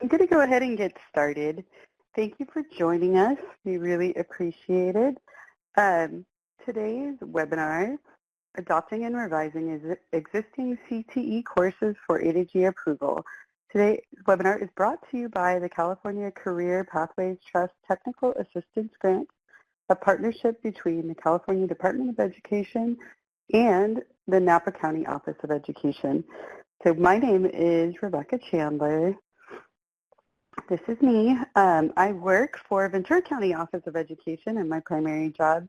I'm going to go ahead and get started. Thank you for joining us. We really appreciate it. Today's webinar, Adopting and Revising Existing CTE Courses for A to G Approval. Today's webinar is brought to you by the California Career Pathways Trust Technical Assistance Grant, a partnership between the California Department of Education and the Napa County Office of Education. So my name is Rebecca Chandler. This is me. I work for Ventura County Office of Education in my primary job,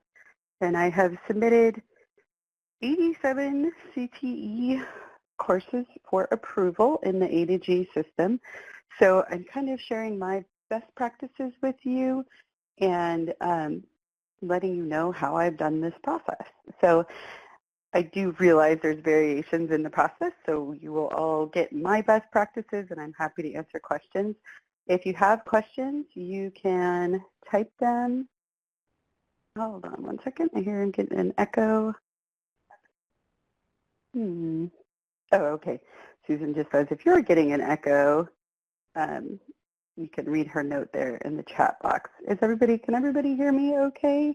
and I have submitted 87 CTE courses for approval in the A to G system. So I'm kind of sharing my best practices with you and letting you know how I've done this process. So I do realize there's variations in the process, so you will all get my best practices, and I'm happy to answer questions. If you have questions, you can type them. Hold on one second. I hear I'm getting an echo. Oh, okay. Susan just says, if you're getting an echo, you can read her note there in the chat box. Can everybody hear me okay?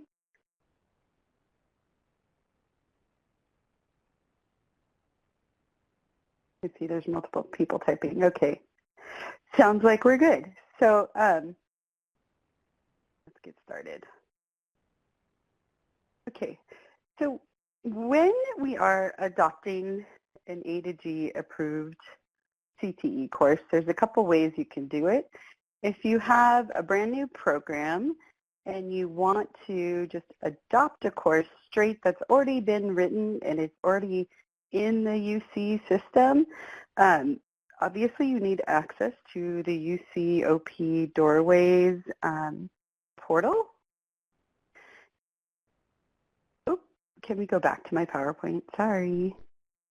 I see there's multiple people typing. Okay. Sounds like we're good. So let's get started. Okay. So when we are adopting an A to G approved CTE course, there's a couple ways you can do it. If you have a brand new program and you want to just adopt a course straight that's already been written and it's already in the UC system, obviously you need access to the UCOP Doorways portal. Oh, can we go back to my PowerPoint? Sorry.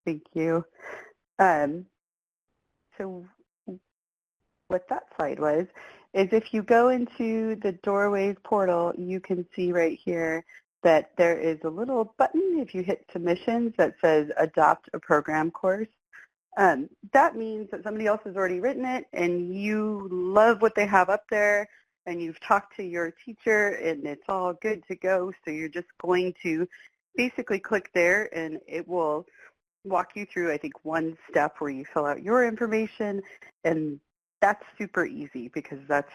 Thank you. So what that slide was is if you go into the Doorways portal, you can see right here that there is a little button if you hit submissions that says adopt a program course. That means that somebody else has already written it and you love what they have up there and you've talked to your teacher and it's all good to go. So you're just going to basically click there and it will walk you through, I think, one step where you fill out your information, and that's super easy because that's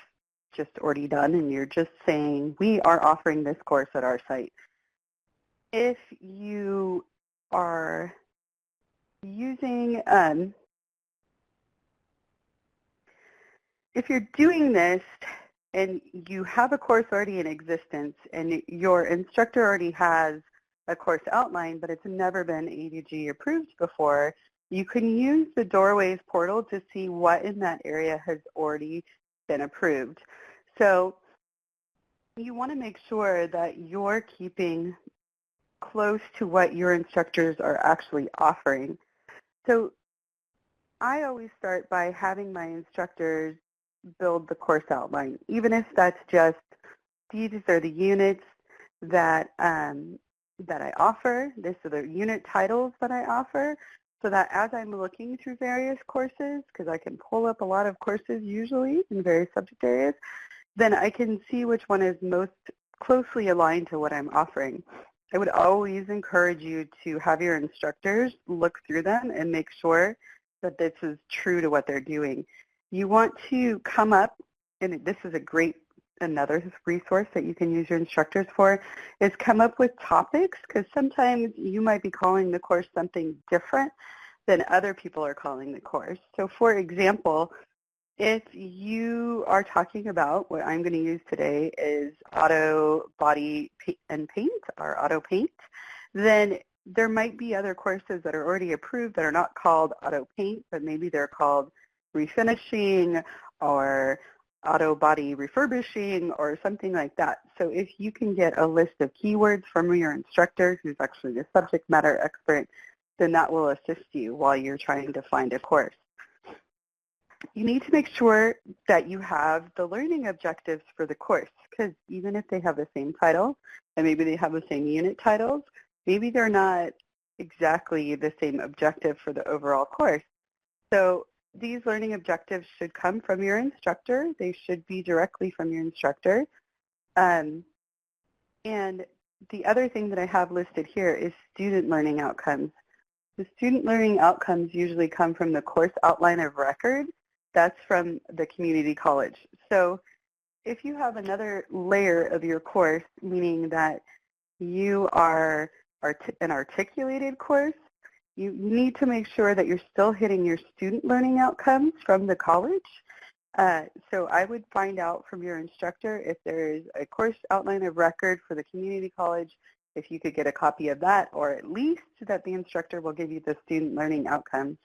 just already done and you're just saying, we are offering this course at our site. If you are using, if you're doing this and you have a course already in existence and your instructor already has a course outline, but it's never been A to G approved before, you can use the Doorways portal to see what in that area has already been approved. So you want to make sure that you're keeping close to what your instructors are actually offering. So I always start by having my instructors build the course outline, even if that's just, these are the units that that I offer. These are the unit titles that I offer, so that as I'm looking through various courses, because I can pull up a lot of courses usually in various subject areas, then I can see which one is most closely aligned to what I'm offering. I would always encourage you to have your instructors look through them and make sure that this is true to what they're doing. You want to come up, and this is a great another resource that you can use your instructors for, is come up with topics, because sometimes you might be calling the course something different than other people are calling the course. So for example, if you are talking about, what I'm going to use today is auto body and paint, or auto paint, then there might be other courses that are already approved that are not called auto paint, but maybe they're called refinishing or auto body refurbishing or something like that. So if you can get a list of keywords from your instructor, who's actually the subject matter expert, then that will assist you while you're trying to find a course. You need to make sure that you have the learning objectives for the course, because even if they have the same title and maybe they have the same unit titles, maybe they're not exactly the same objective for the overall course. So these learning objectives should come from your instructor. They should be directly from your instructor. And the other thing that I have listed here is student learning outcomes. The student learning outcomes usually come from the course outline of record. That's from the community college. So if you have another layer of your course, meaning that you are an articulated course, you need to make sure that you're still hitting your student learning outcomes from the college. So I would find out from your instructor if there is a course outline of record for the community college, if you could get a copy of that, or at least that the instructor will give you the student learning outcomes.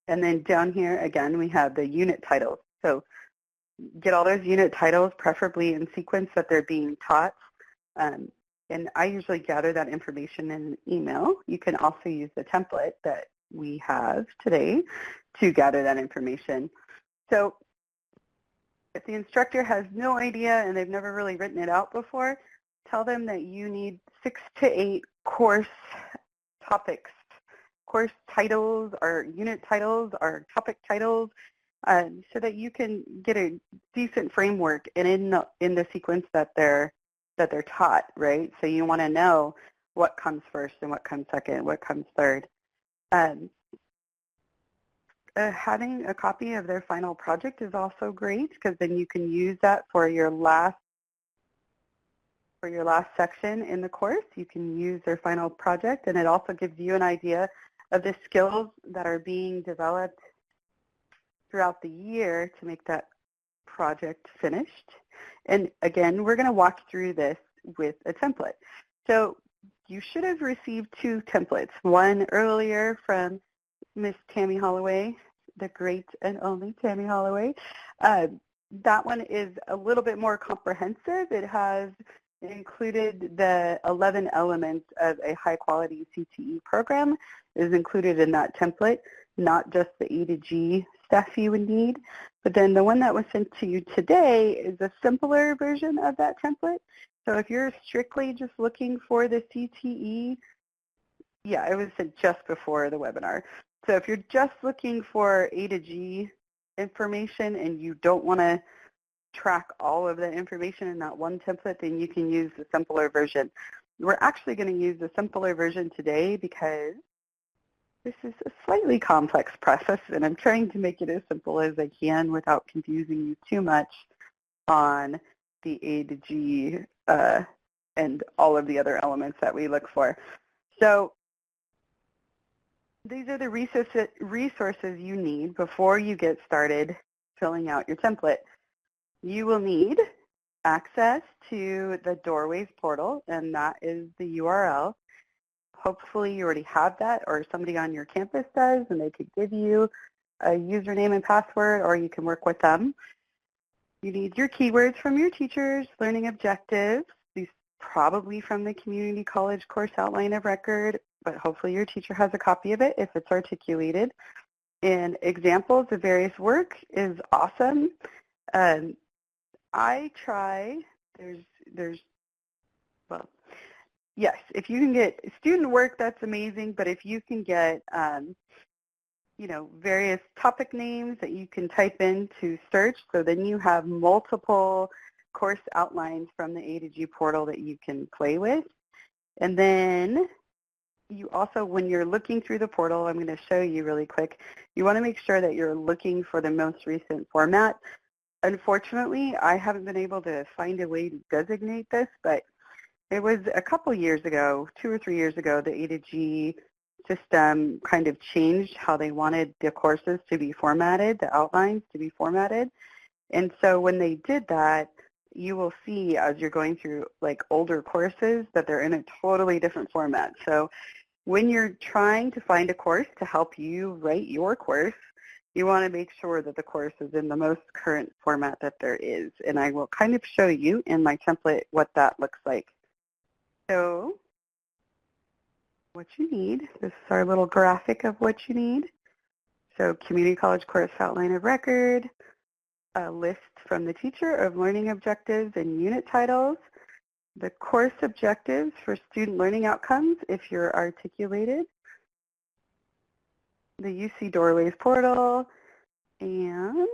And then down here, again, we have the unit titles. So get all those unit titles, preferably in sequence that they're being taught. And I usually gather that information in an email. You can also use the template that we have today to gather that information. So if the instructor has no idea and they've never really written it out before, tell them that you need 6 to 8 course topics, course titles or unit titles or topic titles, so that you can get a decent framework and in the sequence that they're taught, right? So you want to know what comes first and what comes second, what comes third. Having a copy of their final project is also great, because then you can use that for your last section in the course. You can use their final project, and it also gives you an idea of the skills that are being developed throughout the year to make that project finished. And again, we're going to walk through this with a template. So you should have received 2 templates, one earlier from Miss Tammy Holloway, the great and only Tammy Holloway. That one is a little bit more comprehensive. It has included the 11 elements of a high-quality CTE program is included in that template, not just the A to G stuff you would need. But then the one that was sent to you today is a simpler version of that template. So if you're strictly just looking for the CTE, yeah, it was sent just before the webinar. So if you're just looking for A to G information and you don't want to track all of the information in that one template, then you can use the simpler version. We're actually going to use the simpler version today because this is a slightly complex process, and I'm trying to make it as simple as I can without confusing you too much on the A to G and all of the other elements that we look for. So these are the resources you need before you get started filling out your template. You will need access to the Doorways portal, and that is the URL. Hopefully you already have that, or somebody on your campus does, and they could give you a username and password, or you can work with them. You need your keywords from your teachers, learning objectives, these probably from the community college course outline of record, but hopefully your teacher has a copy of it if it's articulated. And examples of various work is awesome. I try, well, yes, if you can get student work, that's amazing, but if you can get, various topic names that you can type in to search, so then you have multiple course outlines from the A to G portal that you can play with. And then you also, when you're looking through the portal, I'm going to show you really quick, you want to make sure that you're looking for the most recent format. Unfortunately, I haven't been able to find a way to designate this, but it was a couple years ago, 2 or 3 years ago, the A to G system kind of changed how they wanted the courses to be formatted, the outlines to be formatted. And so when they did that, you will see as you're going through like older courses that they're in a totally different format. So when you're trying to find a course to help you write your course, you want to make sure that the course is in the most current format that there is. And I will kind of show you in my template what that looks like. So what you need, this is our little graphic of what you need. So community college course outline of record, a list from the teacher of learning objectives and unit titles, the course objectives for student learning outcomes if you're articulated, the UC Doorways portal, And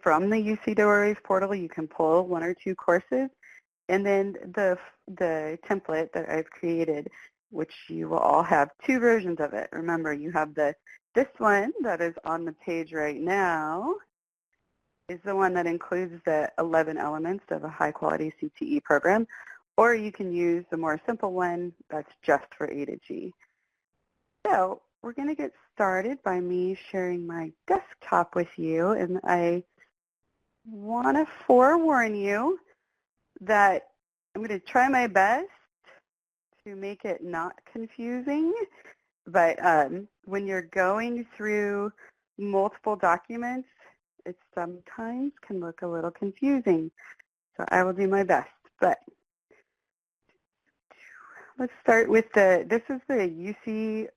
from the UC Doorways portal, you can pull 1 or 2 courses. And then the template that I've created, which you will all have 2 versions of it. Remember, you have this one that is on the page right now is the one that includes the 11 elements of a high-quality CTE program, or you can use the more simple one that's just for A to G. So we're going to get started by me sharing my desktop with you, and I want to forewarn you that I'm going to try my best to make it not confusing, but when you're going through multiple documents, it sometimes can look a little confusing. So I will do my best. But let's start with this is the UC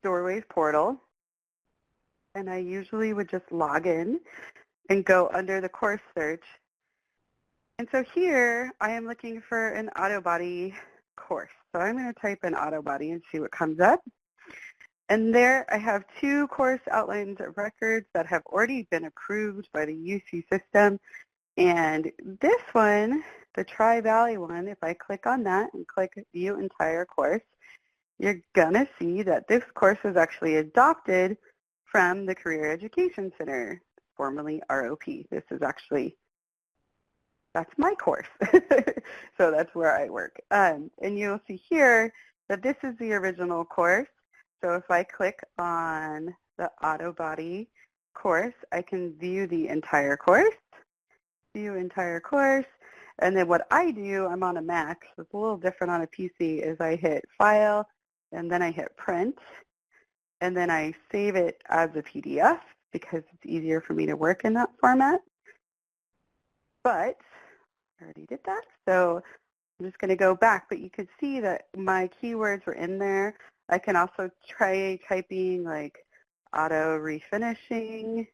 Doorways portal, and I usually would just log in and go under the course search. And so here I am looking for an auto body course. So I'm going to type in auto body and see what comes up. And there I have 2 course outlines of records that have already been approved by the UC system. And this one, the Tri-Valley one, if I click on that and click View Entire Course, you're going to see that this course is actually adopted from the Career Education Center, formerly ROP. This is actually, that's my course. So that's where I work. And you'll see here that this is the original course. So if I click on the auto body course, I can view the entire course, and then what I do, I'm on a Mac, so it's a little different on a PC, is I hit File, and then I hit Print, and then I save it as a PDF because it's easier for me to work in that format. But I already did that, so I'm just going to go back, but you could see that my keywords were in there. I can also try typing like auto refinishing,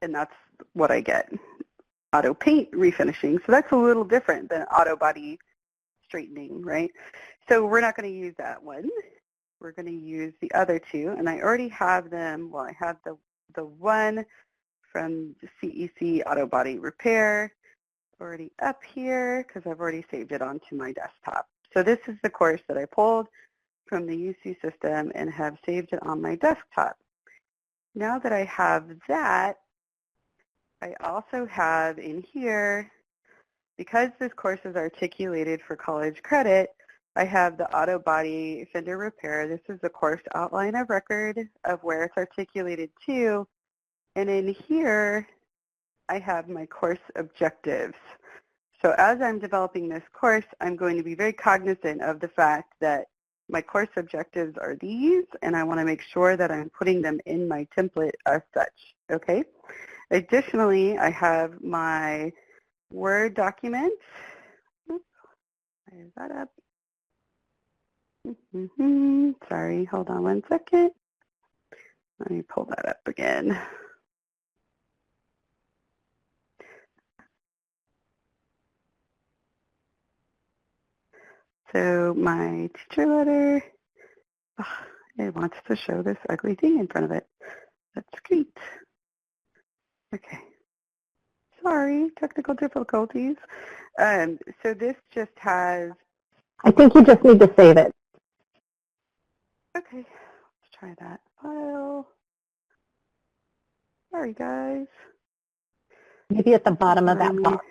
and that's what I get, auto paint refinishing. So that's a little different than auto body straightening, right? So we're not going to use that one. We're going to use the other 2, and I already have them. Well, I have the one from CEC auto body repair already up here because I've already saved it onto my desktop. So this is the course that I pulled from the UC system and have saved it on my desktop. Now that I have that, I also have in here, because this course is articulated for college credit, I have the auto body fender repair. This is the course outline of record of where it's articulated to. And in here, I have my course objectives. So as I'm developing this course, I'm going to be very cognizant of the fact that my course objectives are these, and I want to make sure that I'm putting them in my template as such, okay? Additionally, I have my Word document. Oops, is that up? Sorry, hold on one second. Let me pull that up again. So my teacher letter, it wants to show this ugly thing in front of it. That's great. Okay. Sorry, technical difficulties. So this just has... I think you just need to save it. Okay, let's try that. File. Sorry, guys. Maybe at the bottom of that box.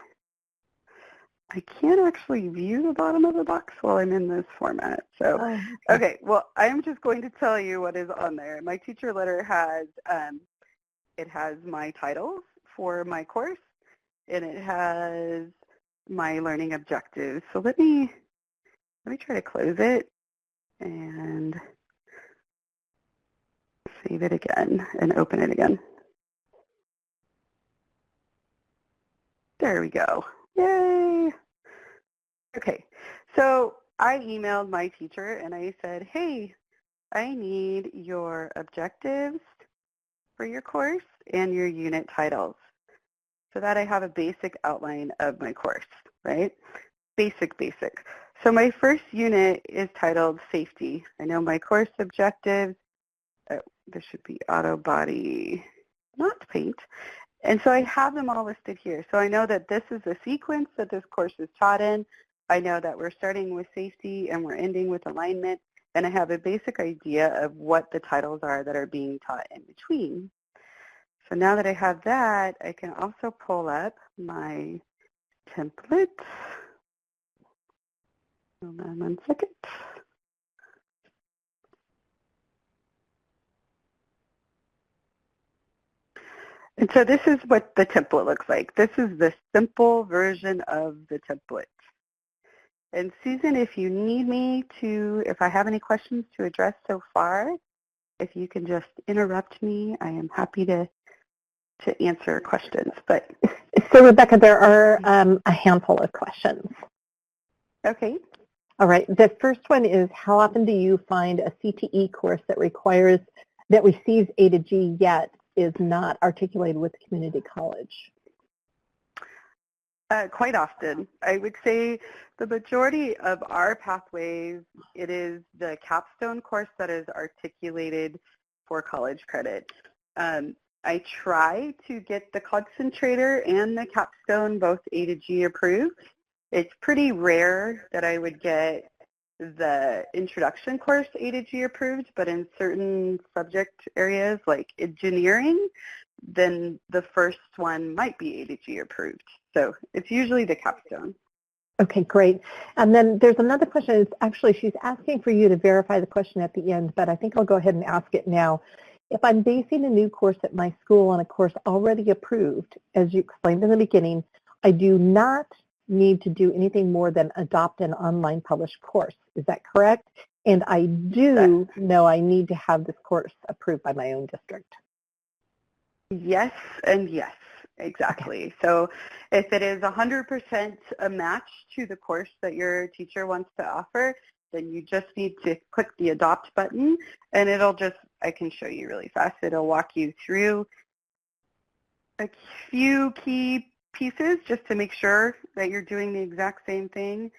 I can't actually view the bottom of the box while I'm in this format. So, okay, well, I'm just going to tell you what is on there. My teacher letter has, it has my titles for my course, and it has my learning objectives. So let me try to close it and save it again and open it again. There we go. Yay! Okay, so I emailed my teacher and I said, hey, I need your objectives for your course and your unit titles so that I have a basic outline of my course, right? Basic. So my first unit is titled Safety. I know my course objectives, this should be auto body, not paint. And so I have them all listed here. So I know that this is the sequence that this course is taught in. I know that we're starting with safety and we're ending with alignment. And I have a basic idea of what the titles are that are being taught in between. So now that I have that, I can also pull up my template. Hold on 1 second. And so this is what the template looks like. This is the simple version of the template. And Susan, if you need me to, if I have any questions to address so far, if you can just interrupt me, I am happy to answer questions. But so Rebecca, there are a handful of questions. Okay. All right. The first one is, how often do you find a CTE course that receives A to G yet is not articulated with community college? Quite often. I would say the majority of our pathways, it is the capstone course that is articulated for college credit. I try to get the concentrator and the capstone both A to G approved. It's pretty rare that I would get the introduction course A to G approved, but in certain subject areas like engineering, then the first one might be A to G approved. So it's usually the capstone. Okay, great. And then there's another question. It's actually, she's asking for you to verify the question at the end, but I think I'll go ahead and ask it now. If I'm basing a new course at my school on a course already approved, as you explained in the beginning, I do not need to do anything more than adopt an online published course. Is that correct? And I do know I need to have this course approved by my own district. Yes and yes, exactly. So if it is 100% a match to the course that your teacher wants to offer, then you just need to click the adopt button and it'll just, I can show you really fast, it'll walk you through a few key pieces just to make sure that you're doing the exact same thing.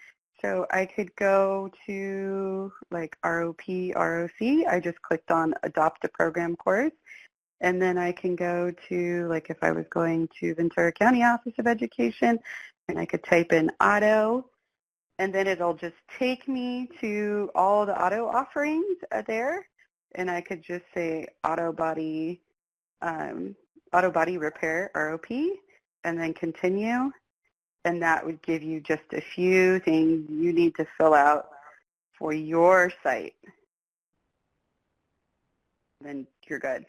So I could go to like ROP, ROC. I just clicked on adopt a program course. And then I can go to, like if I was going to Ventura County Office of Education, and I could type in auto, and then it'll just take me to all the auto offerings there. And I could just say auto body repair, ROP, and then continue. And that would give you just a few things you need to fill out for your site. Then you're good.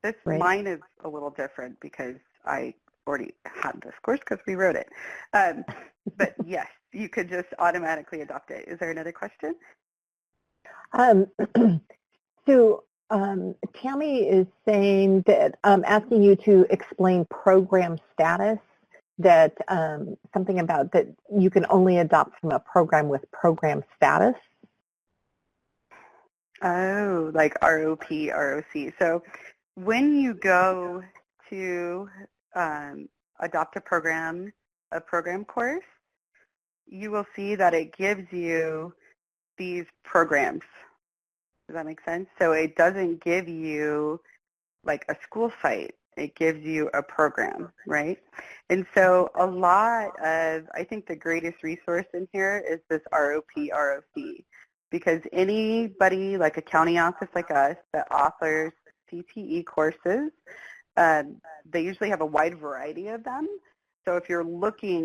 This Right. Mine is a little different because I already had this course because we wrote it. But yes, you could just automatically adopt it. Is there another question? So Tammy is saying that asking you to explain program status, that something about that you can only adopt from a program with program status. Oh, like ROP, ROC. So when you go to adopt a program course, you will see that it gives you these programs. Does that make sense? So it doesn't give you like a school site. It gives you a program, right? And so a lot of, I think the greatest resource in here is this ROP, ROC, because anybody like a county office like us that offers CTE courses, they usually have a wide variety of them. So if you're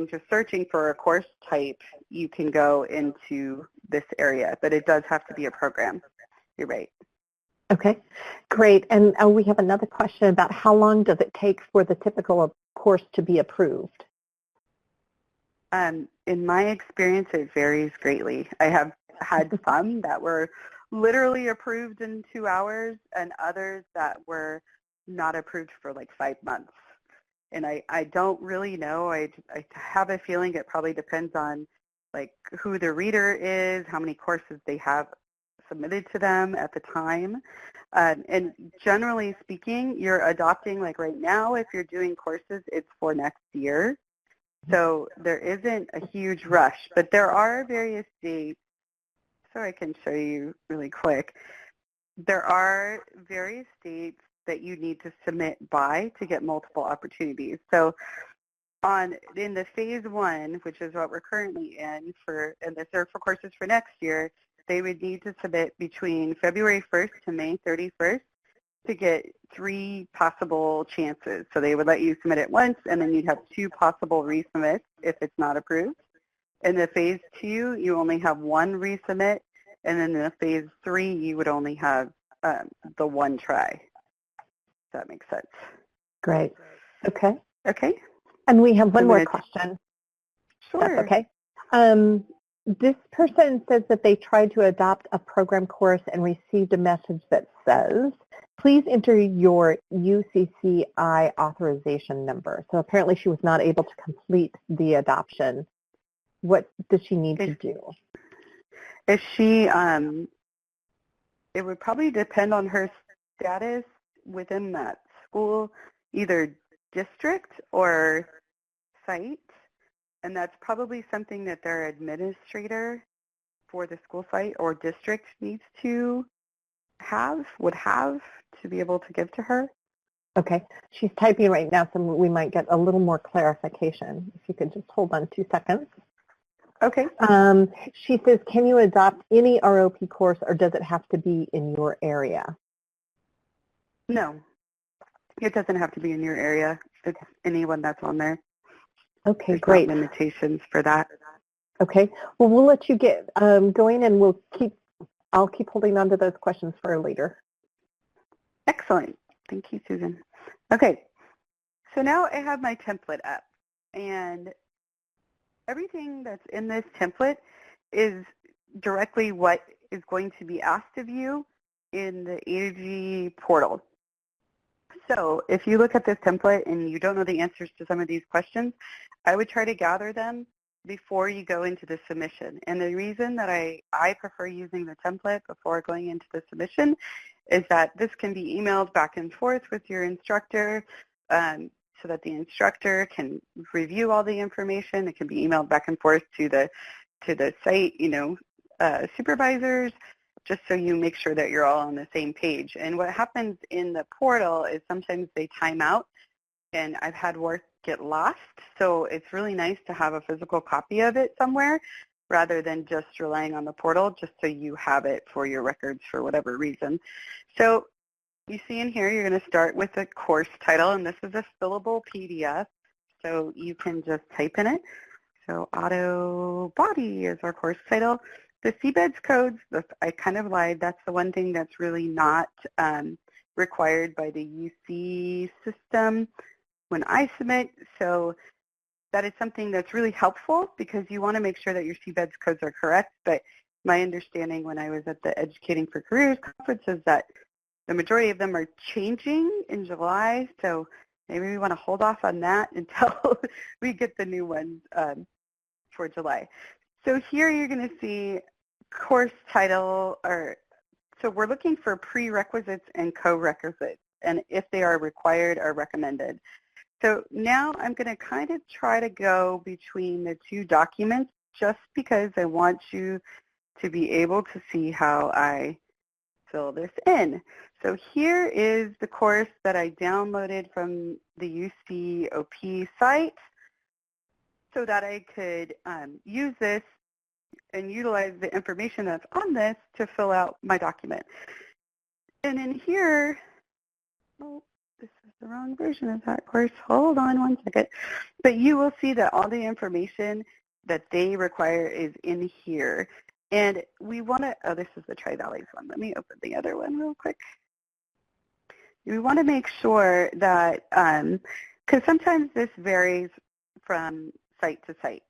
just searching for a course type, you can go into this area, but it does have to be a program. You're right. Okay, great. And we have another question about how long does it take for the typical course to be approved? In my experience, it varies greatly. I have had some that were literally approved in 2 hours and others that were not approved for like 5 months. And I don't really know. I have a feeling it probably depends on like who the reader is, how many courses they have submitted to them at the time. And generally speaking, you're adopting, like right now, if you're doing courses, it's for next year. So there isn't a huge rush, but there are various dates. So I can show you really quick. There are various dates that you need to submit by to get multiple opportunities. So in the phase 1, which is what we're currently in and these are for courses for next year, they would need to submit between February 1st to May 31st to get 3 possible chances. So they would let you submit it once, and then you'd have 2 possible resubmits if it's not approved. In the phase 2, you only have 1 resubmit, and then in the phase 3, you would only have the 1 try. If that makes sense. Great. Okay. Okay. And we have one more question. Sure. That's okay. This person says that they tried to adopt a program course and received a message that says, please enter your UCCI authorization number. So apparently she was not able to complete the adoption. What does she need to do? If she, it would probably depend on her status within that school, either district or site, and that's probably something that their administrator for the school site or district needs to would have to be able to give to her. Okay. She's typing right now, so we might get a little more clarification. If you could just hold on 2 seconds. Okay. She says, can you adopt any ROP course, or does it have to be in your area? No. It doesn't have to be in your area. It's anyone that's on there. Okay, There's great. no limitations for that. Okay. Well, we'll let you get going, and I'll keep holding on to those questions for later. Excellent. Thank you, Susan. Okay. So now I have my template up, and everything that's in this template is directly what is going to be asked of you in the A2G portal. So if you look at this template and you don't know the answers to some of these questions, I would try to gather them before you go into the submission. And the reason that I prefer using the template before going into the submission is that this can be emailed back and forth with your instructor so that the instructor can review all the information. It can be emailed back and forth to the site, supervisors, just so you make sure that you're all on the same page. And what happens in the portal is sometimes they time out, and I've had work get lost, so it's really nice to have a physical copy of it somewhere rather than just relying on the portal, just so you have it for your records for whatever reason. So you see in here, you're going to start with the course title, and this is a fillable PDF, so you can just type in it. So auto body is our course title. The CBEDS codes, I kind of lied, that's the one thing that's really not required by the UC system when I submit. So that is something that's really helpful because you want to make sure that your CBEDS codes are correct. But my understanding when I was at the Educating for Careers conference is that the majority of them are changing in July. So maybe we want to hold off on that until we get the new ones for July. So here you're going to see course title, so we're looking for prerequisites and co-requisites, and if they are required or recommended. So now I'm going to kind of try to go between the 2 documents just because I want you to be able to see how I fill this in. So here is the course that I downloaded from the UCOP site so that I could use this and utilize the information that's on this to fill out my document. And in here, oh, this is the wrong version of that course. Hold on 1 second. But you will see that all the information that they require is in here. And we want to, oh, this is the Tri-Valleys one. Let me open the other one real quick. We want to make sure that, because sometimes this varies from site to site.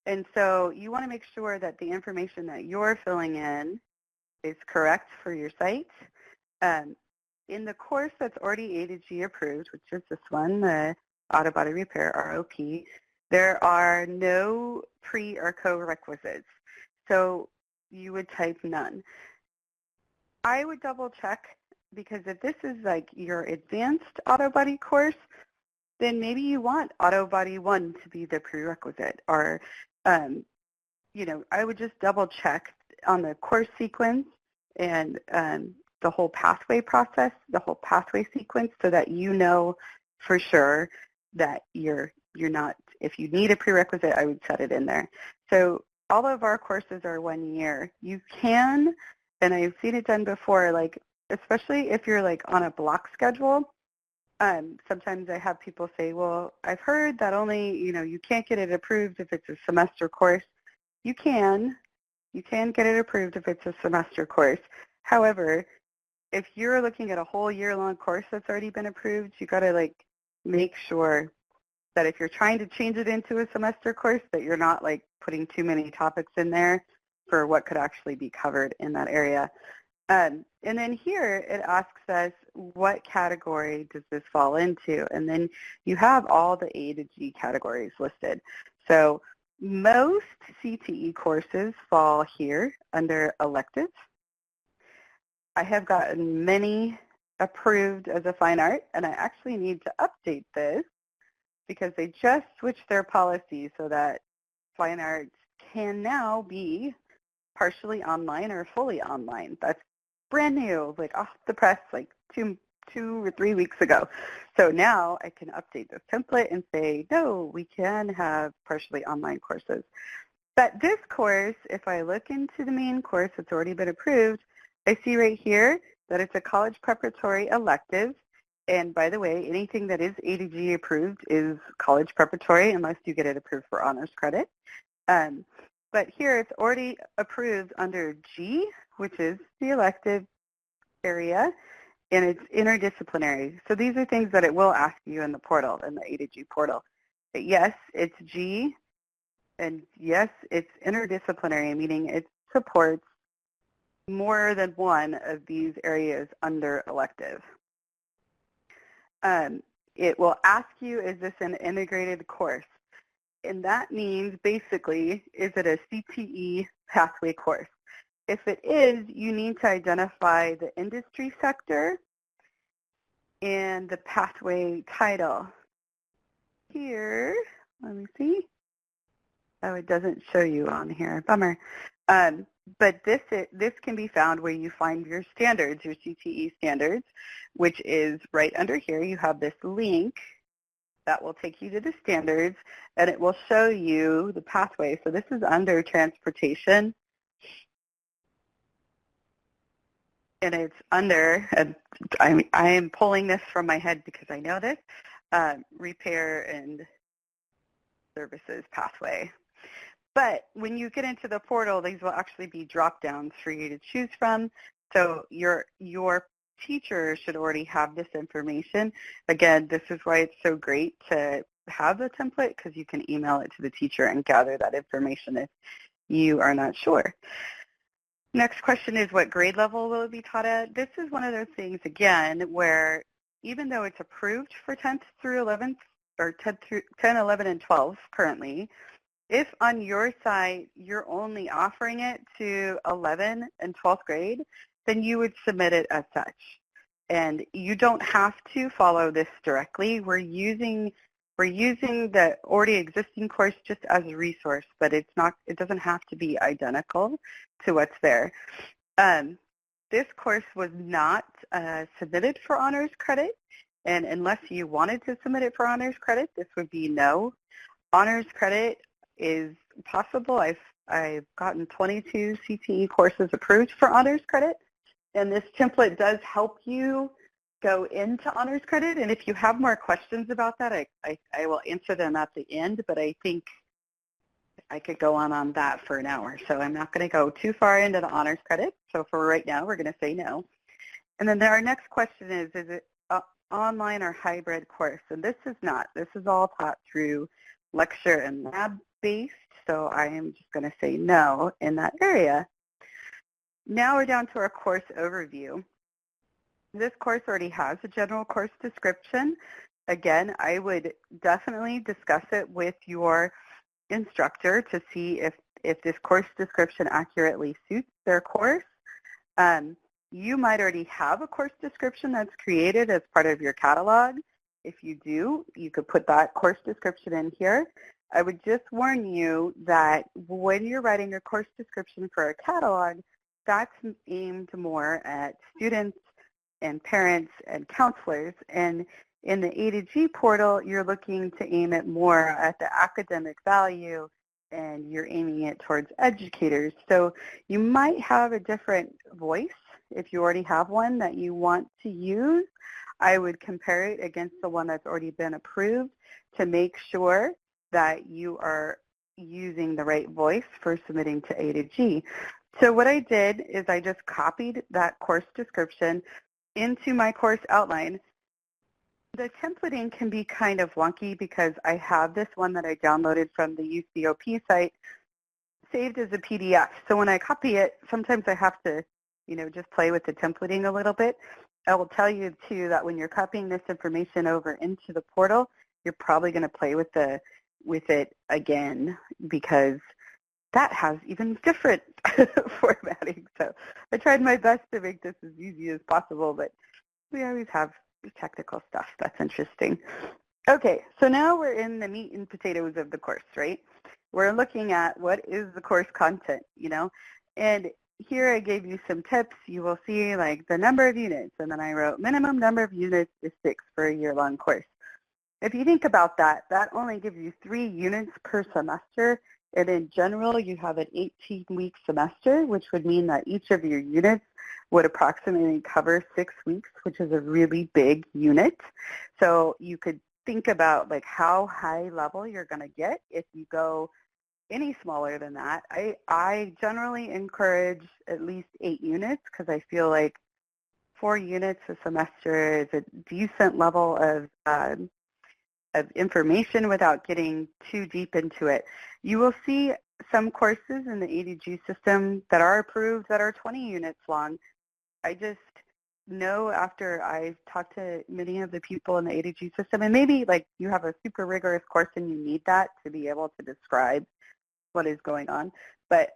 And so you want to make sure that the information that you're filling in is correct for your site. In the course that's already A2G approved, which is this one, the Auto Body Repair, ROP, there are no pre or co-requisites. So you would type none. I would double check because if this is like your advanced auto body course, then maybe you want Auto Body 1 to be the prerequisite, or I would just double check on the course sequence and the whole pathway process, the whole pathway sequence, so that you know for sure that you're not, if you need a prerequisite, I would set it in there. So all of our courses are 1 year. You can, and I've seen it done before, like especially if you're like on a block schedule, sometimes I have people say, well, I've heard that only, you can't get it approved if it's a semester course. You can get it approved if it's a semester course. However, if you're looking at a whole year-long course that's already been approved, you got to like make sure that if you're trying to change it into a semester course, that you're not like putting too many topics in there for what could actually be covered in that area. And then here it asks us, what category does this fall into? And then you have all the A to G categories listed. So most CTE courses fall here under electives. I have gotten many approved as a fine art, and I actually need to update this because they just switched their policy so that fine arts can now be partially online or fully online. That's brand new, like off the press, like two or 3 weeks ago. So now I can update this template and say, no, we can have partially online courses. But this course, if I look into the main course that's already been approved, I see right here that it's a college preparatory elective. And by the way, anything that is A to G approved is college preparatory unless you get it approved for honors credit. But here it's already approved under G, which is the elective area, and it's interdisciplinary. So these are things that it will ask you in the portal, in the A to G portal. But yes, it's G, and yes, it's interdisciplinary, meaning it supports more than one of these areas under elective. It will ask you, is this an integrated course? And that means basically, is it a CTE pathway course? If it is, you need to identify the industry sector and the pathway title. Here, let me see. Oh, it doesn't show you on here. Bummer. But this can be found where you find your standards, your CTE standards, which is right under here. You have this link that will take you to the standards, and it will show you the pathway. So this is under transportation, and it's under, and I am pulling this from my head because I know this, repair and services pathway. But when you get into the portal, these will actually be drop-downs for you to choose from. So your teacher should already have this information. Again, this is why it's so great to have the template, because you can email it to the teacher and gather that information if you are not sure. Next question is, what grade level will it be taught at? This is one of those things, again, where even though it's approved for 10th through 11th, or 10, 11, and 12 currently, if on your site you're only offering it to 11th and 12th grade, then you would submit it as such. And you don't have to follow this directly. We're using the already existing course just as a resource, but it doesn't have to be identical to what's there. This course was not submitted for honors credit, and unless you wanted to submit it for honors credit, this would be no. Honors credit is possible. I've gotten 22 CTE courses approved for honors credit, and this template does help you go into honors credit. And if you have more questions about that, I will answer them at the end, but I think I could go on that for an hour. So I'm not going to go too far into the honors credit. So for right now, we're going to say no. And then our next question is it online or hybrid course? And this is not. This is all taught through lecture and lab based. So I am just going to say no in that area. Now we're down to our course overview. This course already has a general course description. Again, I would definitely discuss it with your instructor to see if this course description accurately suits their course. You might already have a course description that's created as part of your catalog. If you do, you could put that course description in here. I would just warn you that when you're writing your course description for a catalog, that's aimed more at students and parents and counselors. And in the A to G portal, you're looking to aim it more at the academic value, and you're aiming it towards educators. So you might have a different voice if you already have one that you want to use. I would compare it against the one that's already been approved to make sure that you are using the right voice for submitting to A to G. So what I did is I just copied that course description into my course outline. The templating can be kind of wonky because I have this one that I downloaded from the UCOP site saved as a PDF. So when I copy it, sometimes I have to, just play with the templating a little bit. I will tell you, too, that when you're copying this information over into the portal, you're probably going to play with it again because that has even different formatting. So I tried my best to make this as easy as possible, but we always have technical stuff that's interesting. Okay, so now we're in the meat and potatoes of the course, right? We're looking at what is the course content, and here I gave you some tips. You will see like the number of units, and then I wrote minimum number of units is 6 for a year-long course. If you think about that, that only gives you 3 units per semester, and in general you have an 18-week semester, which would mean that each of your units would approximately cover 6 weeks, which is a really big unit. So you could think about like how high level you're going to get if you go any smaller than that. I generally encourage at least 8 units because I feel like 4 units a semester is a decent level of information without getting too deep into it. You will see some courses in the ADG system that are approved that are 20 units long. I just know after I've talked to many of the people in the ADG system, and maybe like you have a super rigorous course and you need that to be able to describe what is going on, but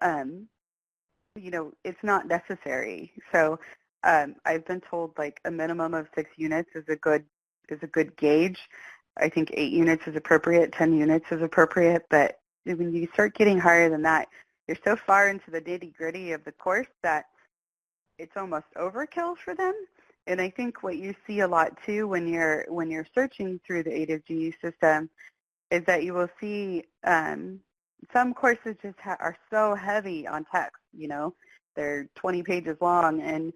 it's not necessary. So I've been told like a minimum of 6 units is a good gauge. I think 8 units is appropriate, 10 units is appropriate, but when you start getting higher than that, you're so far into the nitty-gritty of the course that it's almost overkill for them. And I think what you see a lot too when you're searching through the A to G system is that you will see some courses just are so heavy on text. They're 20 pages long, and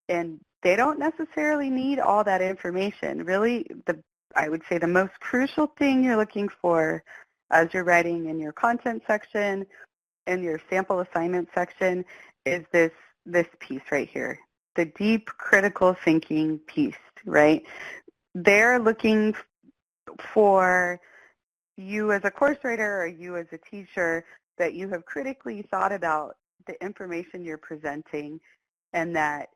they don't necessarily need all that information. Really, I would say the most crucial thing you're looking for as you're writing in your content section and your sample assignment section is this piece right here, the deep critical thinking piece, right? They're looking for you as a course writer or you as a teacher that you have critically thought about the information you're presenting, and that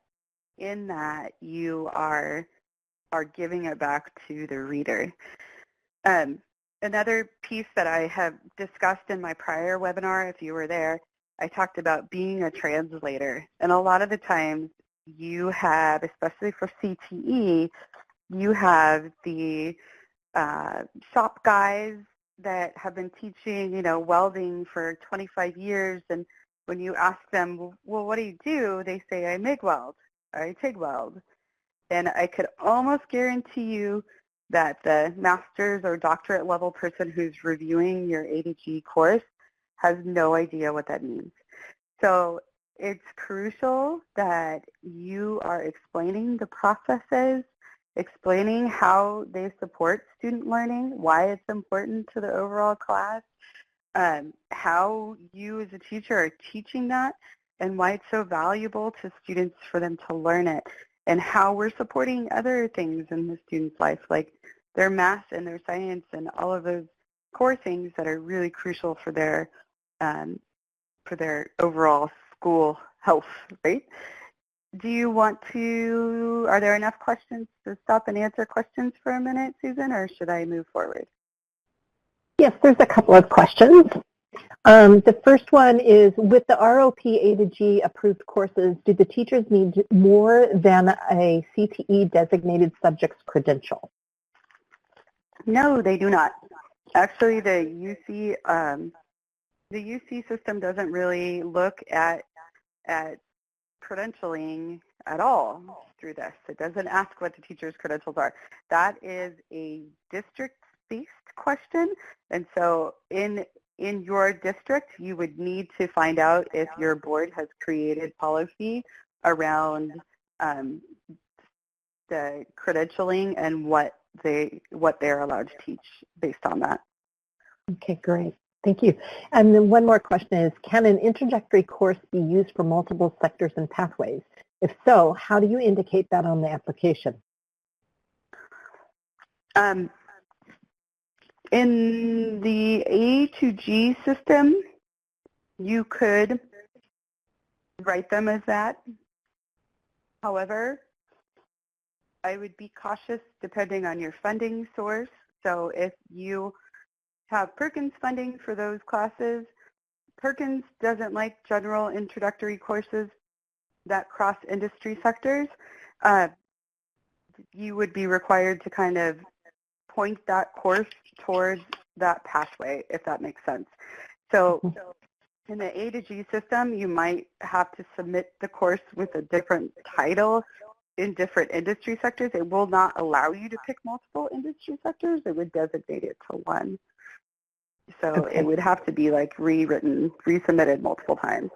in that you are giving it back to the reader. Another piece that I have discussed in my prior webinar, if you were there, I talked about being a translator. And a lot of the times you have, especially for CTE, you have the shop guys that have been teaching, welding for 25 years. And when you ask them, well, what do? They say, I MIG weld, or I TIG weld. And I could almost guarantee you that the master's or doctorate level person who's reviewing your ADG course has no idea what that means. So it's crucial that you are explaining the processes, explaining how they support student learning, why it's important to the overall class, how you as a teacher are teaching that, and why it's so valuable to students for them to learn it, and how we're supporting other things in the student's life, like their math and their science and all of those core things that are really crucial for their overall school health, right? Are there enough questions to stop and answer questions for a minute, Susan, or should I move forward? Yes, there's a couple of questions. The first one is, with the ROP A to G approved courses, do the teachers need more than a CTE designated subject's credential? No, they do not. Actually, the UC system doesn't really look at credentialing at all through this. It doesn't ask what the teacher's credentials are. That is a district-based question, and so in your district, you would need to find out if your board has created policy around the credentialing and what they're allowed to teach based on that. Okay, great. Thank you. And then one more question is, can an introductory course be used for multiple sectors and pathways? If so, how do you indicate that on the application? In the A to G system, you could write them as that. However, I would be cautious depending on your funding source. So if you have Perkins funding for those classes, Perkins doesn't like general introductory courses that cross industry sectors. You would be required to kind of point that course towards that pathway, if that makes sense. So in the A to G system, you might have to submit the course with a different title in different industry sectors. It will not allow you to pick multiple industry sectors. It would designate it to one. So it would have to be like rewritten, resubmitted multiple times.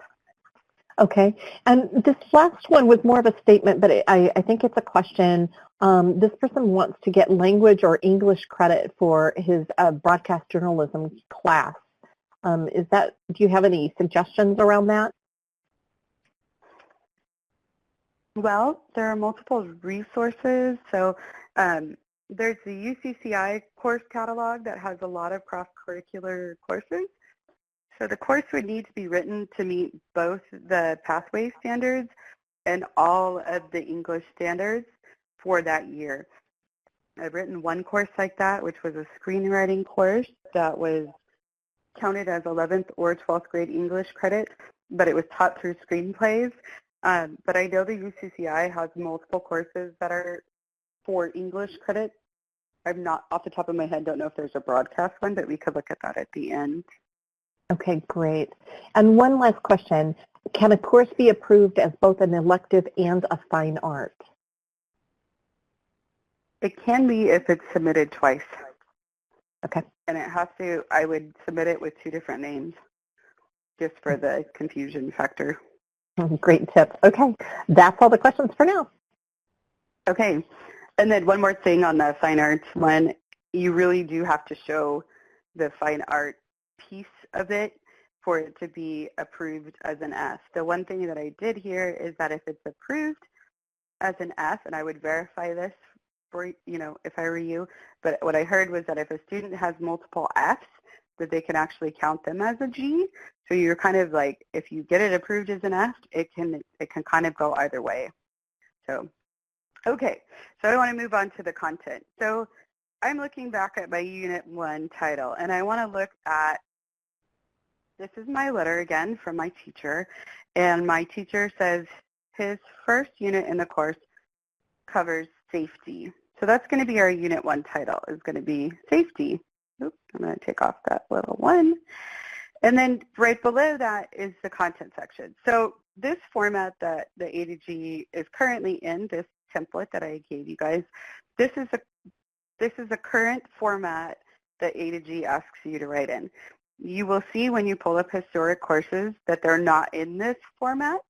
Okay. And this last one was more of a statement, but I think it's a question. This person wants to get language or English credit for his broadcast journalism class. Do you have any suggestions around that? Well, there are multiple resources. So there's the UCCI course catalog that has a lot of cross-curricular courses. So the course would need to be written to meet both the pathway standards and all of the English standards for that year. I've written one course like that, which was a screenwriting course that was counted as 11th or 12th grade English credit, but it was taught through screenplays. But I know the UCCI has multiple courses that are for English credit. I'm not, off the top of my head, don't know if there's a broadcast one, but we could look at that at the end. Okay, great. And one last question. Can a course be approved as both an elective and a fine art? It can be if it's submitted twice. Okay. And it has to, I would submit it with two different names just for the confusion factor. Great tip. Okay, that's all the questions for now. Okay. And then one more thing on the fine arts one, you really do have to show the fine art piece of it for it to be approved as an F. The one thing that I did here is that if it's approved as an F, and I would verify this for, if I were you, but what I heard was that if a student has multiple Fs, that they can actually count them as a G. So you're kind of like, if you get it approved as an F, it can kind of go either way. So, okay, so I want to move on to the content. So I'm looking back at my Unit 1 title, and I want to look at, this is my letter again from my teacher, and my teacher says his first unit in the course covers safety. So that's going to be our Unit 1 title, is going to be safety. Oops, I'm going to take off that little one. And then right below that is the content section. So this format that the A to G is currently in, this template that I gave you guys, this is a current format that A to G asks you to write in. You will see when you pull up historic courses that they're not in this format.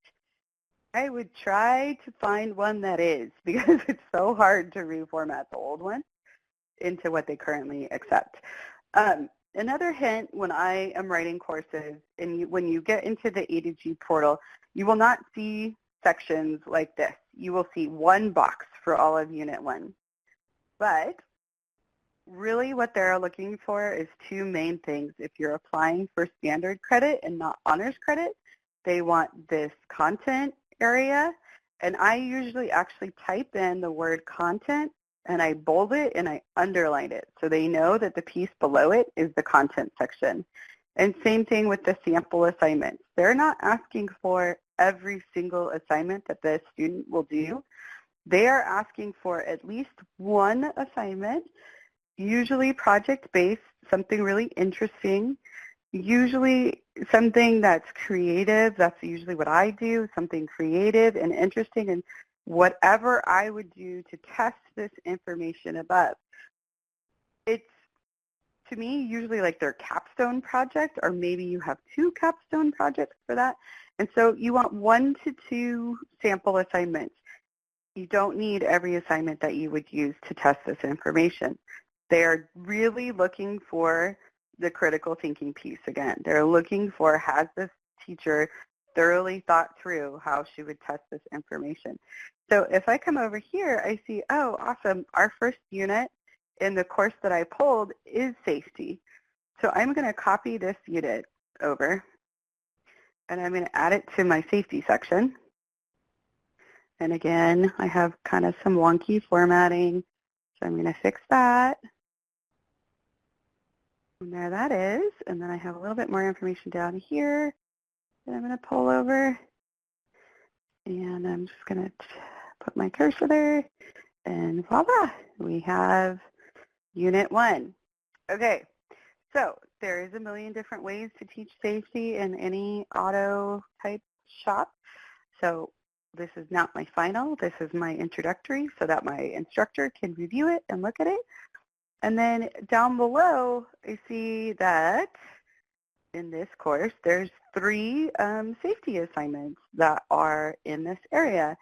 I would try to find one that is, because it's so hard to reformat the old one into what they currently accept. Another hint when I am writing courses, and when you get into the A to G portal, you will not see sections like this. You will see one box for all of Unit 1. But really what they're looking for is two main things. If you're applying for standard credit and not honors credit, they want this content area, and I usually actually type in the word content and I bold it and I underline it so they know that the piece below it is the content section. And same thing with the sample assignments. They're not asking for every single assignment that the student will do. They are asking for at least one assignment, usually project-based, something really interesting, usually something that's creative. That's usually what I do, something creative and interesting, and whatever I would do to test this information above. It's, to me, usually like their capstone project, or maybe you have 2 capstone projects for that. And so you want 1 to 2 sample assignments. You don't need every assignment that you would use to test this information. They are really looking for the critical thinking piece again. They're looking for, has this teacher thoroughly thought through how she would test this information? So if I come over here, I see, oh, awesome, our first unit in the course that I pulled is safety. So I'm going to copy this unit over, and I'm going to add it to my safety section. And again, I have kind of some wonky formatting, so I'm going to fix that. And there that is. And then I have a little bit more information down here that I'm going to pull over. And I'm just going to put my cursor there. And voila, we have Unit 1. Okay, so there is a million different ways to teach safety in any auto type shop. So this is not my final. This is my introductory so that my instructor can review it and look at it. And then down below, I see that in this course, there's 3 safety assignments that are in this area.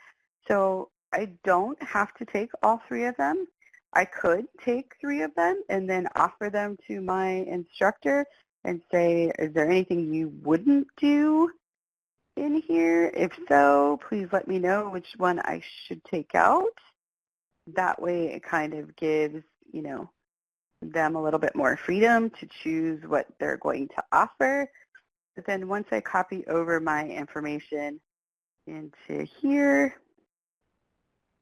So I don't have to take all 3 of them. I could take 3 of them and then offer them to my instructor and say, is there anything you wouldn't do in here? If so, please let me know which one I should take out. That way it kind of gives, you know, them a little bit more freedom to choose what they're going to offer. But then once I copy over my information into here,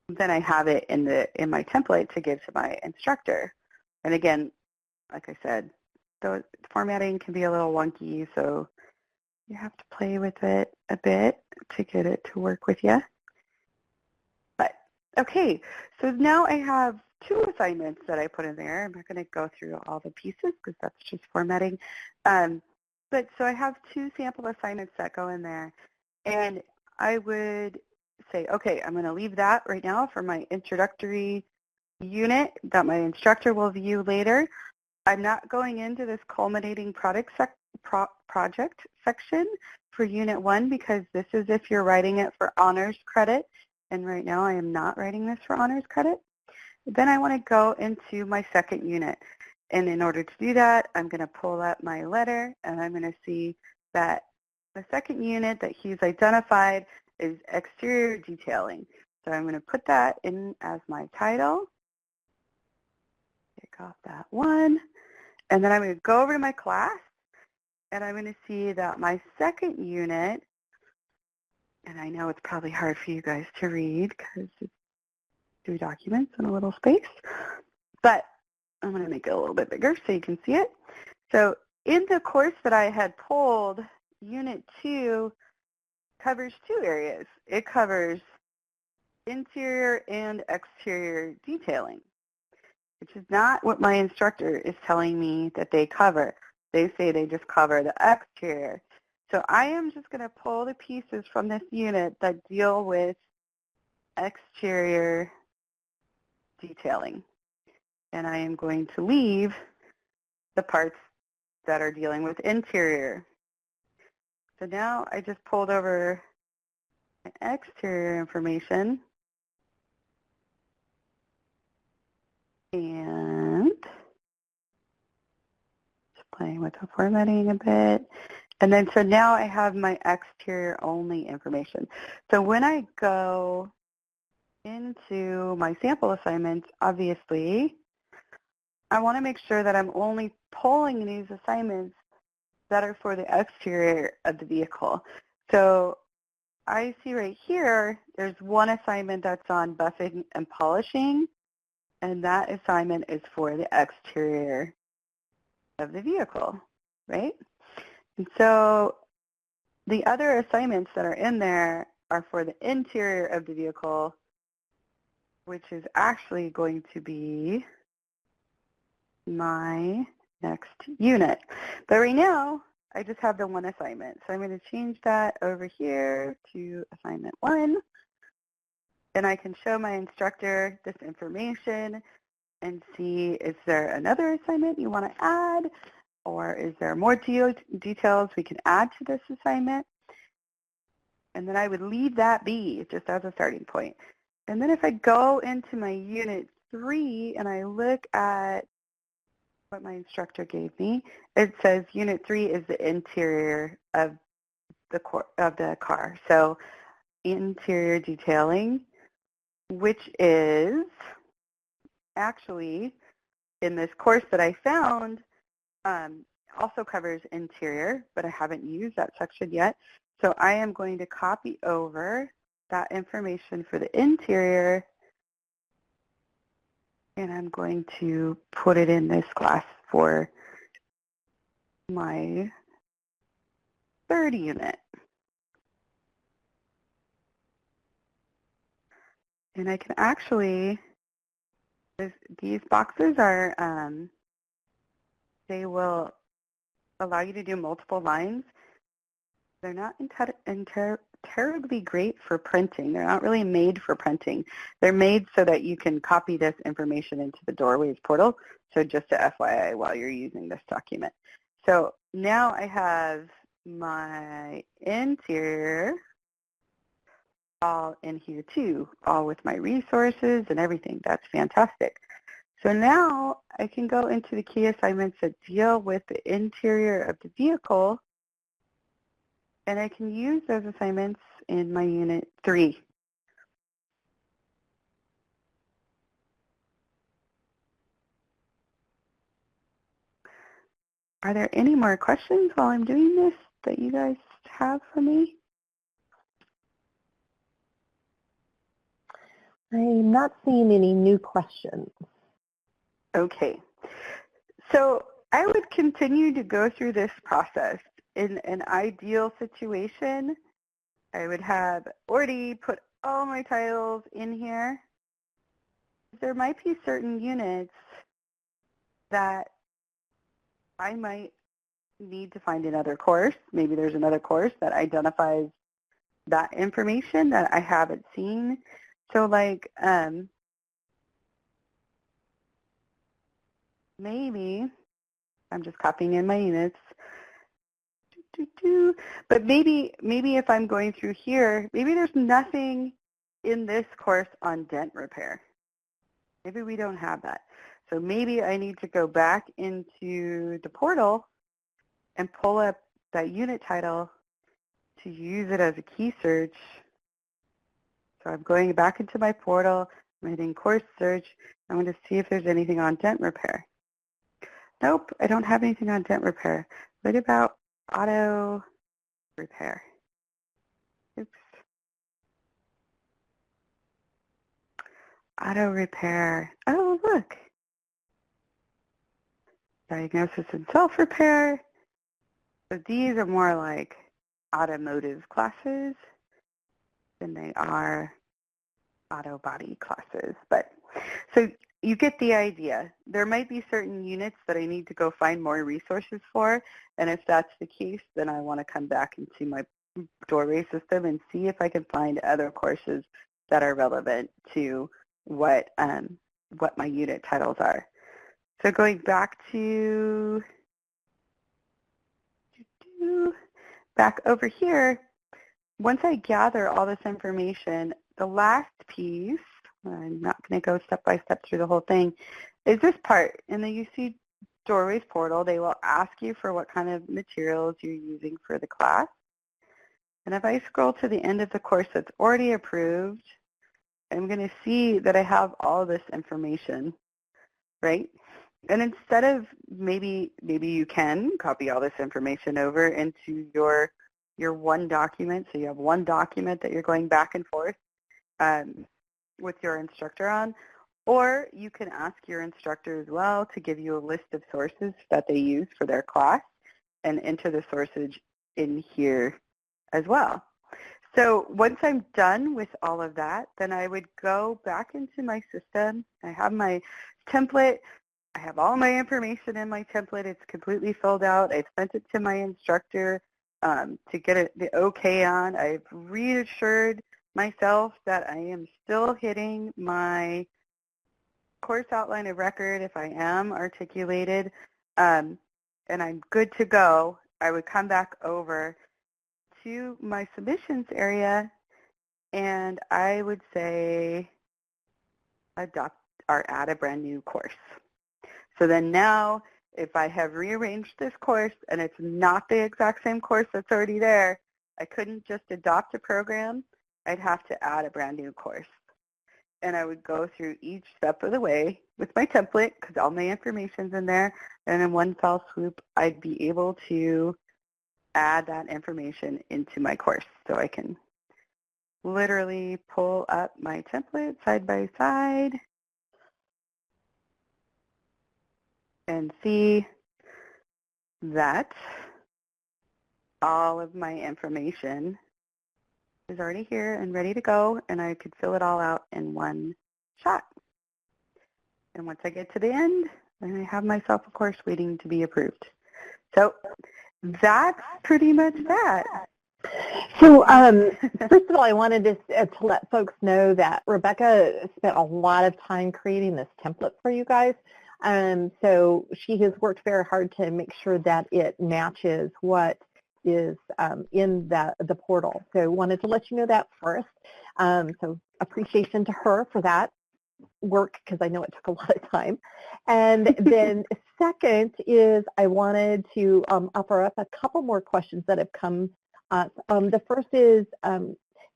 then I have it in my template to give to my instructor. And again, like I said, the formatting can be a little wonky, so you have to play with it a bit to get it to work with you. But okay, so now I have 2 assignments that I put in there. I'm not going to go through all the pieces because that's just formatting. But so I have 2 sample assignments that go in there. And I would say, okay, I'm going to leave that right now for my introductory unit that my instructor will view later. I'm not going into this culminating project section for Unit 1 because this is if you're writing it for honors credit. And right now I am not writing this for honors credit. Then I want to go into my second unit. And in order to do that, I'm going to pull up my letter, and I'm going to see that the second unit that he's identified is exterior detailing. So I'm going to put that in as my title. Take off that one. And then I'm going to go over to my class, and I'm going to see that my second unit, and I know it's probably hard for you guys to read because it's 2 documents in a little space, but I'm going to make it a little bit bigger so you can see it. So in the course that I had pulled, Unit 2 covers 2 areas. It covers interior and exterior detailing, which is not what my instructor is telling me that they cover. They say they just cover the exterior. So I am just going to pull the pieces from this unit that deal with exterior detailing. And I am going to leave the parts that are dealing with interior. So now I just pulled over my exterior information and just playing with the formatting a bit. And then so now I have my exterior only information. So when I go into my sample assignments, obviously, I want to make sure that I'm only pulling these assignments that are for the exterior of the vehicle. So I see right here, there's one assignment that's on buffing and polishing, and that assignment is for the exterior of the vehicle, right? And so the other assignments that are in there are for the interior of the vehicle, which is actually going to be my next unit. But right now, I just have the one assignment. So I'm going to change that over here to assignment 1. And I can show my instructor this information and see, is there another assignment you want to add? Or is there more details we can add to this assignment? And then I would leave that be just as a starting point. And then if I go into my Unit 3 and I look at what my instructor gave me, it says Unit 3 is the interior of the car. So interior detailing, which is actually in this course that I found, also covers interior, but I haven't used that section yet. So I am going to copy over that information for the interior, and I'm going to put it in this class for my 3rd unit. And I can actually, these boxes are, they will allow you to do multiple lines. They're not terribly great for printing. They're not really made for printing. They're made so that you can copy this information into the Doorways portal. So just a FYI while you're using this document. So now I have my interior all in here too, all with my resources and everything. That's fantastic. So now I can go into the key assignments that deal with the interior of the vehicle, and I can use those assignments in my Unit 3. Are there any more questions while I'm doing this that you guys have for me? I'm not seeing any new questions. Okay. So I would continue to go through this process. In an ideal situation, I would have already put all my titles in here. There might be certain units that I might need to find another course. Maybe there's another course that identifies that information that I haven't seen. So like maybe, I'm just copying in my units, but maybe if I'm going through here, maybe there's nothing in this course on dent repair. Maybe we don't have that. So maybe I need to go back into the portal and pull up that unit title to use it as a key search. So I'm going back into my portal, I'm hitting course search. I'm going to see if there's anything on dent repair. Nope, I don't have anything on dent repair. What about auto repair? Oops. Auto repair. Oh, look. Diagnosis and self-repair. So these are more like automotive classes than they are auto body classes. But so you get the idea. There might be certain units that I need to go find more resources for, and if that's the case, then I want to come back into my doorway system and see if I can find other courses that are relevant to what my unit titles are. So going back to back over here, once I gather all this information, the last piece, I'm not going to go step by step through the whole thing, is this part. In the UC Doorways portal, they will ask you for what kind of materials you're using for the class. And if I scroll to the end of the course that's already approved, I'm going to see that I have all this information, right? And instead of maybe you can copy all this information over into your one document, so you have one document that you're going back and forth with your instructor on, or you can ask your instructor as well to give you a list of sources that they use for their class and enter the sources in here as well. So once I'm done with all of that, then I would go back into my system. I have my template. I have all my information in my template. It's completely filled out. I've sent it to my instructor to get the okay on. I've reassured myself that I am still hitting my course outline of record if I am articulated, and I'm good to go. I would come back over to my submissions area, and I would say adopt or add a brand new course. So then now, if I have rearranged this course and it's not the exact same course that's already there, I couldn't just adopt a program. I'd have to add a brand new course. And I would go through each step of the way with my template because all my information's in there. And in one fell swoop, I'd be able to add that information into my course. So I can literally pull up my template side by side and see that all of my information is already here and ready to go, and I could fill it all out in one shot. And once I get to the end, then I have myself a course waiting to be approved. So that's pretty much that. So first of all, I wanted to let folks know that Rebecca spent a lot of time creating this template for you guys. So she has worked very hard to make sure that it matches what is in the portal. So I wanted to let you know that first. So appreciation to her for that work because I know it took a lot of time. And then second is I wanted to offer up a couple more questions that have come up. The first is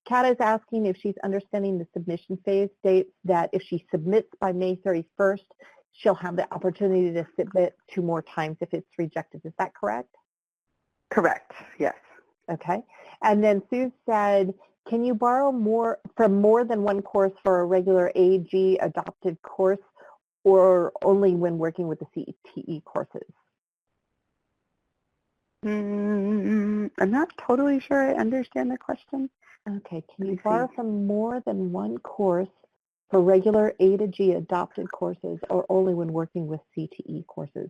Kat is asking if she's understanding the submission phase dates that if she submits by May 31st, she'll have the opportunity to submit 2 more times if it's rejected. Is that correct? Correct, yes. Okay. And then Sue said, can you borrow from more than one course for a regular AG adopted course or only when working with the CTE courses? I'm not totally sure I understand the question. Okay. Can you borrow from more than one course for regular A to G adopted courses or only when working with CTE courses?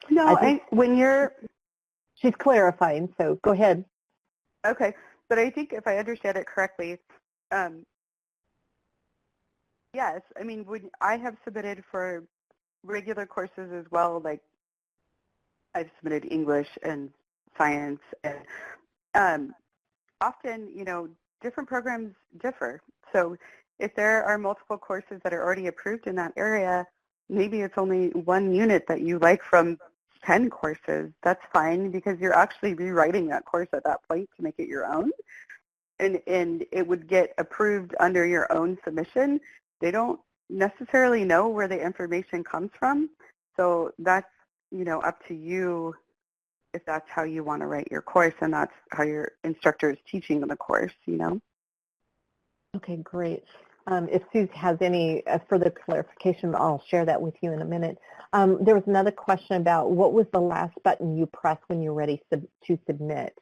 No, when you're... She's clarifying, so go ahead. Okay, but I think if I understand it correctly, yes, I mean, when I have submitted for regular courses as well, like I've submitted English and science, and often, you know, different programs differ. So if there are multiple courses that are already approved in that area, maybe it's only one unit that you like from 10 courses. That's fine because you're actually rewriting that course at that point to make it your own. And it would get approved under your own submission. They don't necessarily know where the information comes from. So that's, you know, up to you if that's how you want to write your course and that's how your instructor is teaching the course, you know. Okay, great. If Sue has any further clarification, I'll share that with you in a minute. There was another question about what was the last button you pressed when you're ready to submit?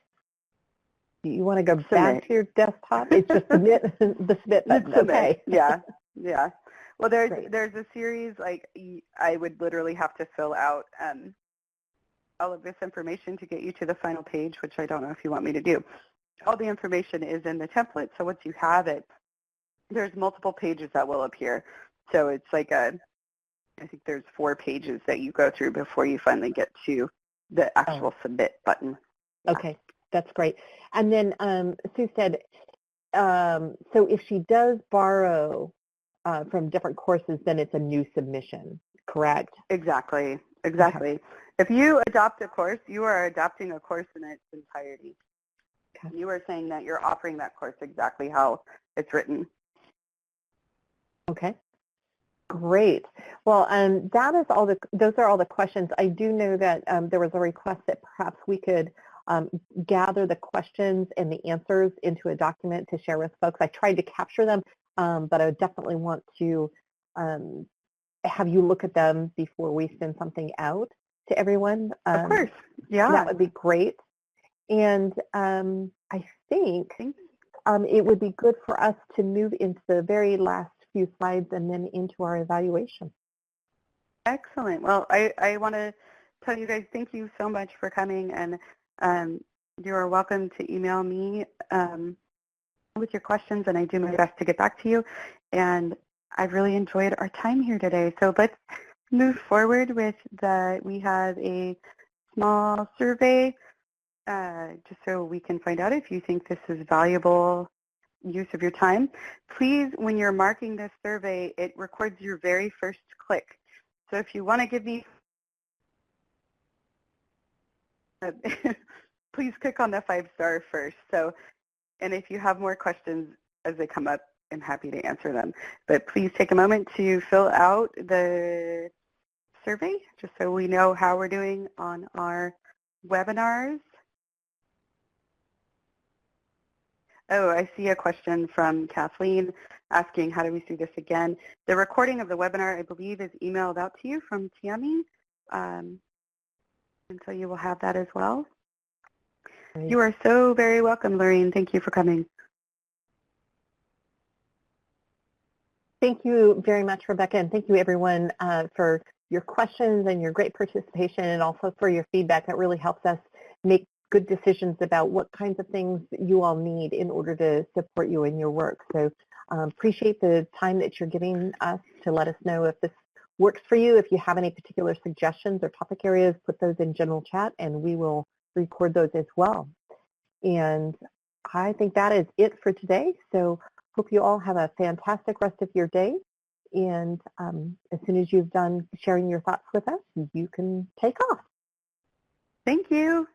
Do you want to go back to your desktop? It's just submit, the submit button. Okay. Yeah, yeah. Well, there's a series, like I would literally have to fill out all of this information to get you to the final page, which I don't know if you want me to do. All the information is in the template, so once you have it, there's multiple pages that will appear. So it's like I think there's 4 pages that you go through before you finally get to the actual submit button. Yeah. Okay, that's great. And then Sue said, so if she does borrow from different courses, then it's a new submission, correct? Exactly, exactly. Okay. If you adopt a course, you are adopting a course in its entirety. Okay. You are saying that you're offering that course exactly how it's written. Okay, great. Well, that is those are all the questions. I do know that there was a request that perhaps we could gather the questions and the answers into a document to share with folks. I tried to capture them, but I would definitely want to have you look at them before we send something out to everyone. Of course, yeah. That would be great. And I think it would be good for us to move into the very last few slides and then into our evaluation. Excellent. Well, I want to tell you guys thank you so much for coming, and you are welcome to email me with your questions, and I do my best to get back to you. And I've really enjoyed our time here today. So let's move forward with we have a small survey just so we can find out if you think this is valuable use of your time. Please, when you're marking this survey, it records your very first click. So if you want to give me, please click on the 5-star first. So, and if you have more questions as they come up, I'm happy to answer them. But please take a moment to fill out the survey just so we know how we're doing on our webinars. Oh, I see a question from Kathleen asking, how do we see this again? The recording of the webinar, I believe, is emailed out to you from Tammy. And so you will have that as well. Great. You are so very welcome, Lorraine. Thank you for coming. Thank you very much, Rebecca, and thank you, everyone, for your questions and your great participation, and also for your feedback. That really helps us make good decisions about what kinds of things you all need in order to support you in your work. So appreciate the time that you're giving us to let us know if this works for you. If you have any particular suggestions or topic areas, put those in general chat, and we will record those as well. And I think that is it for today. So hope you all have a fantastic rest of your day. And as soon as you've done sharing your thoughts with us, you can take off. Thank you.